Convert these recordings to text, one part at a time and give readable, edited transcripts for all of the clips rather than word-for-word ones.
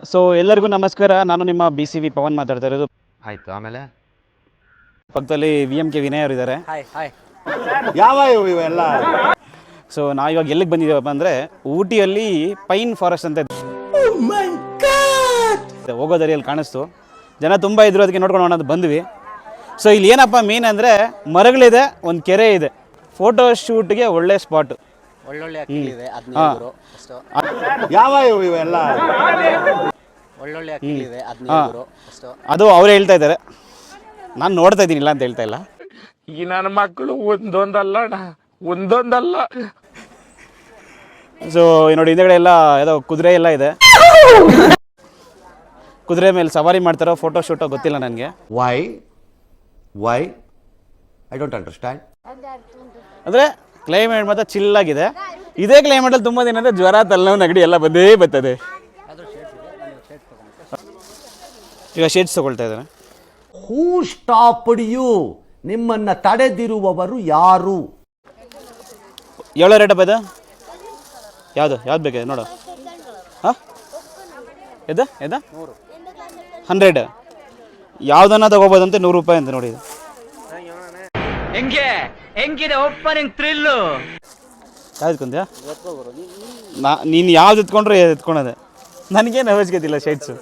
So ಎಲ್ಲರಿಗೂ ನಮಸ್ಕಾರ. ನಾನು ನಿಮ್ಮ BCV ಪವನ್ ಮಾತಾಡ್ತಾ ಇರೋದು. ಆಯ್ತು, ಆಮೇಲೆ ಪಕ್ಕದಲ್ಲಿ VMK ವಿನಯ್ ಅವರು ಇದ್ದಾರೆ. ಯಾವ ಇವೆಲ್ಲ. ಸೊ ನಾವು ಇವಾಗ ಎಲ್ಲಿಗೆ ಬಂದಿದ್ದೀವಪ್ಪ ಅಂದರೆ ಊಟಿಯಲ್ಲಿ ಪೈನ್ ಫಾರೆಸ್ಟ್ ಅಂತ ಹೋಗೋ ದಾರಿಯಲ್ಲಿ ಕಾಣಿಸ್ತು. ಜನ ತುಂಬ ಇದ್ರು, ಅದಕ್ಕೆ ನೋಡ್ಕೊಂಡು ಅನ್ನೋದು ಬಂದ್ವಿ. ಸೊ ಇಲ್ಲಿ ಏನಪ್ಪ ಮೇನ್ ಅಂದರೆ ಮರಗಳಿದೆ, ಒಂದು ಕೆರೆ ಇದೆ, ಫೋಟೋ ಶೂಟ್ಗೆ ಒಳ್ಳೆ ಸ್ಪಾಟು. ಒಳ್ಳೊಳ್ಳೆ ಯಾವ ಇವೆಲ್ಲ ಒಳ್ಳೊಳ್ಳೆ ಅಕ್ಕಿಗಳಿವೆ 15 ಅಷ್ಟು. ಅದು ಅವರೇ ಹೇಳ್ತಾ ಇದ್ದಾರೆ, ನಾನು ನೋಡ್ತಾ ಇದ್ದೀನಿ, ಇಲ್ಲ ಅಂತ ಹೇಳ್ತಾ ಇಲ್ಲ. ಈ ನನ್ನ ಮಕ್ಕಳು ಒಂದೊಂದಲ್ಲ. ಸೊ ನೋಡಿ ಹಿಂದೆಗಡೆ ಎಲ್ಲ ಯಾವುದೋ ಕುದುರೆ ಎಲ್ಲ ಇದೆ, ಕುದುರೆ ಮೇಲೆ ಸವಾರಿ ಮಾಡ್ತಾರೋ ಫೋಟೋ ಶೂಟೋ ಗೊತ್ತಿಲ್ಲ ನನಗೆ. Why I don't understand. ಅಂದರೆ ಕ್ಲೈಮೇಟ್ ಮಾತ್ರ ಚಿಲ್ಲಾಗಿದೆ. ಇದೇ ಕ್ಲೈಮೇಟಲ್ಲಿ ತುಂಬ ದಿನ ಅಂದರೆ ಜ್ವರ, ತಲೆನೋವು, ನೆಗಡಿ ಎಲ್ಲ ಬಂದೇ ಬರ್ತದೆ. ಈಗ ಶೇಡ್ಸ್ ತಗೊಳ್ತಾ ಇದ್ದಾರೆ. ಹೂ ಸ್ಟಾಪ್ಡ್ ಯು? ನಿಮ್ಮನ್ನ ತಡೆದಿರುವವರು ಯಾರು? ಏಳೋ ರೇಟಪ್ಪ ಇದು? ಯಾವ್ದು ಬೇಕಿದೆ ನೋಡು. ಹಾಂ ಎದ 100 ಯಾವುದನ್ನ ತಗೋಬೋದು ಅಂತ 100 ರೂಪಾಯಿ ಅಂತ ನೋಡಿ. ಇದು ಹೆಂಗಿದೆ ಓಪನಿಂಗ್ ಥ್ರಿಲ್ಲು? ಯಾವ್ದು ಕೊಂದ್ಯಾ? ನೀನು ಯಾವ್ದು ಎತ್ಕೊಂಡ್ರೆ ಎತ್ಕೊಳೋದೆ, ನನಗೇನು ಅವಶ್ಯಕತೆ ಇಲ್ಲ. ಶೇಡ್ಸು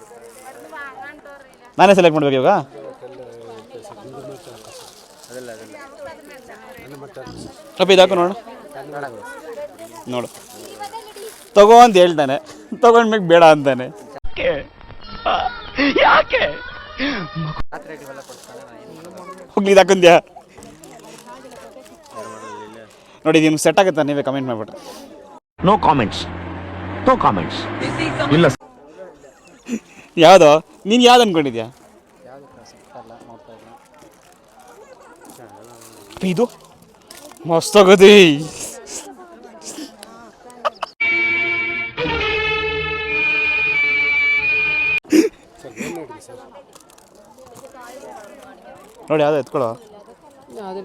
ನಾನೇ ಸೆಲೆಕ್ಟ್ ಮಾಡ್ಬೇಕು ಇವಾಗ. ಅಪ್ಪ ಇದಾಕು ನೋಡು ತಗೋ ಅಂತ ಹೇಳ್ತಾನೆ, ತಗೊಂಡ್ಮೇಲೆ ಬೇಡ ಅಂತಾನೆ. ಯಾಕೆ ಹೋಗ್ಲಿ ಇದಾಕಂದ್ಯಾ ನೋಡಿ, ನಿಮ್ಗೆ ಸೆಟ್ ಆಗುತ್ತಾ? ನೀವೇ ಕಮೆಂಟ್ ಮಾಡ್ಬಿಟ್ರೆ. ನೋ ಕಾಮೆಂಟ್ಸ್ ಇಲ್ಲ. ಯಾವುದೋ ನೀನು ಯಾವ್ದು ಅನ್ಕೊಂಡಿದ್ಯಾ? ಇದು ಮಸ್ತ್ ಆಗೋದಿ. ನೋಡಿ ಯಾವ್ದು ಎತ್ಕೊಳ್ಳೋ. ಯಾವ್ದು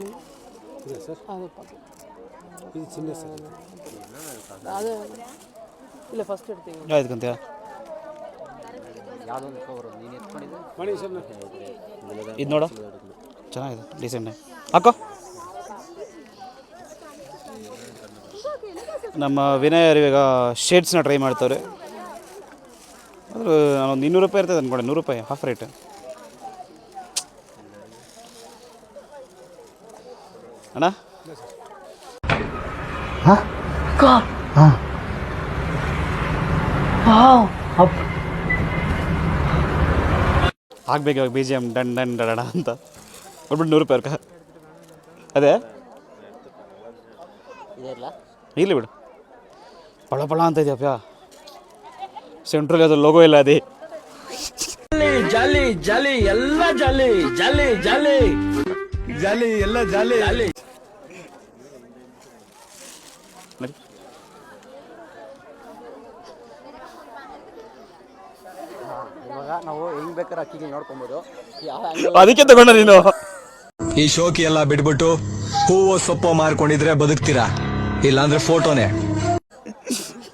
ಇದು ನೋಡು, ಚೆನ್ನಾಗಿದೆ, ಡೀಸೆಂಟ್ ಹಾಕೋ. ನಮ್ಮ ವಿನಯ್ ಅವರು ಇವಾಗ ಶೇಡ್ಸ್ನ ಟ್ರೈ ಮಾಡ್ತವ್ರೆ. ಆದರೂ ನಾನೊಂದು 200 ರೂಪಾಯಿ ಇರ್ತದೆ ಅಂದ್ಕೊಂಡೆ. 100 ರೂಪಾಯಿ ಹಾಫ್ ರೇಟ್. ಅಣ್ಣ ಆಗ್ಬೇಕು ಇವಾಗ BGM ಡನ್ ಡಡ ಅಂತ ಕೊಟ್ಬಿಟ್ಟು 100 ರೂಪಾಯಿ ಅರ್ಕ. ಅದೇ ಇರಲಿ ಬಿಡು, ಪಳ ಅಂತ ಇದೆಯಪ್ಪ. ಸೆಂಟ್ರಲ್ ಅದು ಲೋಗೋ ಇಲ್ಲ. ಅದೇ ಜಾಲಿ ಎಲ್ಲ ಜಾಲಿ. ಇವಾಗ ನಾವು ಹೆಂಗ್ ಬೇಕಾದ್ರೆ ಅಕ್ಕಿಗೆ ನೋಡ್ಕೊಬೋದು. ಅದಕ್ಕೆ ತಗೊಂಡ ನೀನು. ಈ ಶೋಕಿ ಎಲ್ಲ ಬಿಟ್ಬಿಟ್ಟು ಹೂವು ಸೊಪ್ಪು ಮಾರ್ಕೊಂಡಿದ್ರೆ ಬದುಕ್ತೀರಾ, ಇಲ್ಲಾಂದ್ರೆ ಫೋಟೋನೇ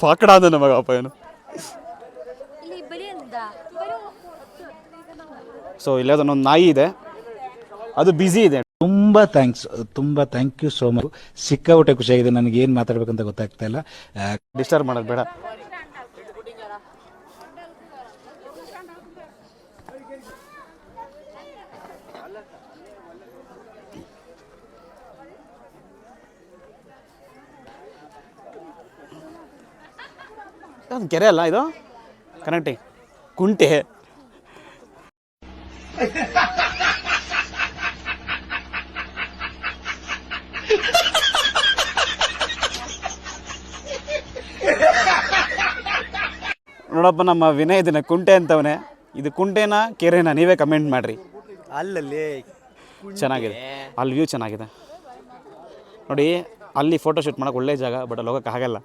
ಪಾಕಡ ಅಂದ ನಮಗ ಅಪ್ಪ ಏನು. ಸೊ ಇಲ್ಲದನ್ನೊಂದು ನಾಯಿ ಇದೆ, ಅದು ಬ್ಯುಸಿ ಇದೆ. ತುಂಬ ಥ್ಯಾಂಕ್ ಯು ಸೋ ಮಚ್. ಸಿಕ್ಕಾಪಟ್ಟೆ ಖುಷಿಯಾಗಿದೆ. ನನಗೆ ಏನು ಮಾತಾಡ್ಬೇಕಂತ ಗೊತ್ತಾಗ್ತಾ ಇಲ್ಲ. ಡಿಸ್ಟರ್ಬ್ ಮಾಡೋದು ಬೇಡ. ಅದು ಕೆರೆ ಅಲ್ಲ, ಇದು ಕನೆಕ್ಟಿಂಗ್ ಕುಂಟೆ. ನೋಡಪ್ಪ, ನಮ್ಮ ವಿನಯ್ ಇದನ್ನ ಕುಂಟೆ ಅಂತವನೇ. ಇದು ಕುಂಟೆನಾ ಕೆರೆನಾ ನೀವೇ ಕಮೆಂಟ್ ಮಾಡಿರಿ. ಅಲ್ಲಲ್ಲಿ ಚೆನ್ನಾಗಿದೆ, ಅಲ್ಲಿ ವ್ಯೂ ಚೆನ್ನಾಗಿದೆ ನೋಡಿ. ಅಲ್ಲಿ ಫೋಟೋ ಶೂಟ್ ಮಾಡೋಕೆ ಒಳ್ಳೆ ಜಾಗ, ಬಟ್ ಅಲ್ಲಿ ಹೋಗೋಕೆ ಆಗಲ್ಲ.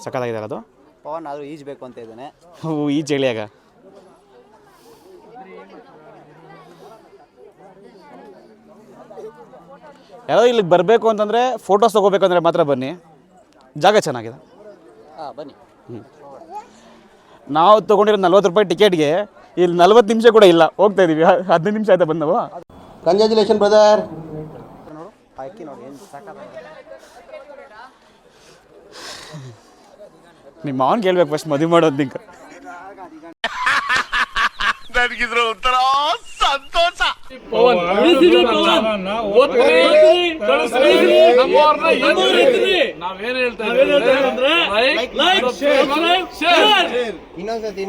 ಸಖತ್ತಾಗಿದೆ ಅದು. ಪವನ್ ಆದರೂ ಈಜಬೇಕು ಅಂತ ಇದ್ದಾನೆ. ಈ ಚಳಿಯಾಗ ಯಾರೋ ಇಲ್ಲಿಗೆ ಬರಬೇಕು ಅಂತಂದರೆ, ಫೋಟೋಸ್ ತೊಗೋಬೇಕಂದ್ರೆ ಮಾತ್ರ ಬನ್ನಿ. ಜಾಗ ಚೆನ್ನಾಗಿದೆ. ಬನ್ನಿ. ನಾವು ತೊಗೊಂಡಿರೋ 40 ರೂಪಾಯಿ ಟಿಕೆಟ್ಗೆ ಇಲ್ಲಿ 40 ನಿಮಿಷ ಕೂಡ ಇಲ್ಲ, ಹೋಗ್ತಾ ಇದೀವಿ. 15 ನಿಮಿಷ ಆಯ್ತಾ ಬಂದವು. Congratulation brother. ನೋಡು ಅಕ್ಕಿ ನೋಡಿ ಏನು ಸಾಕಾಗುತ್ತೆ. ನಿಮ್ಮ ಮಾವನ್ ಕೇಳ್ಬೇಕು ಫಸ್ಟ್ ಮದುವೆ ಮಾಡೋದು ನಿಂಗೆ. ನನಗಿದ್ರ ಒಂಥರ ಸಂತೋಷ. ನಾವೇನ್ ಹೇಳ್ತಾ ಇದ್ದೀವಿ? ಇನ್ನೊಂದ್ಸತಿ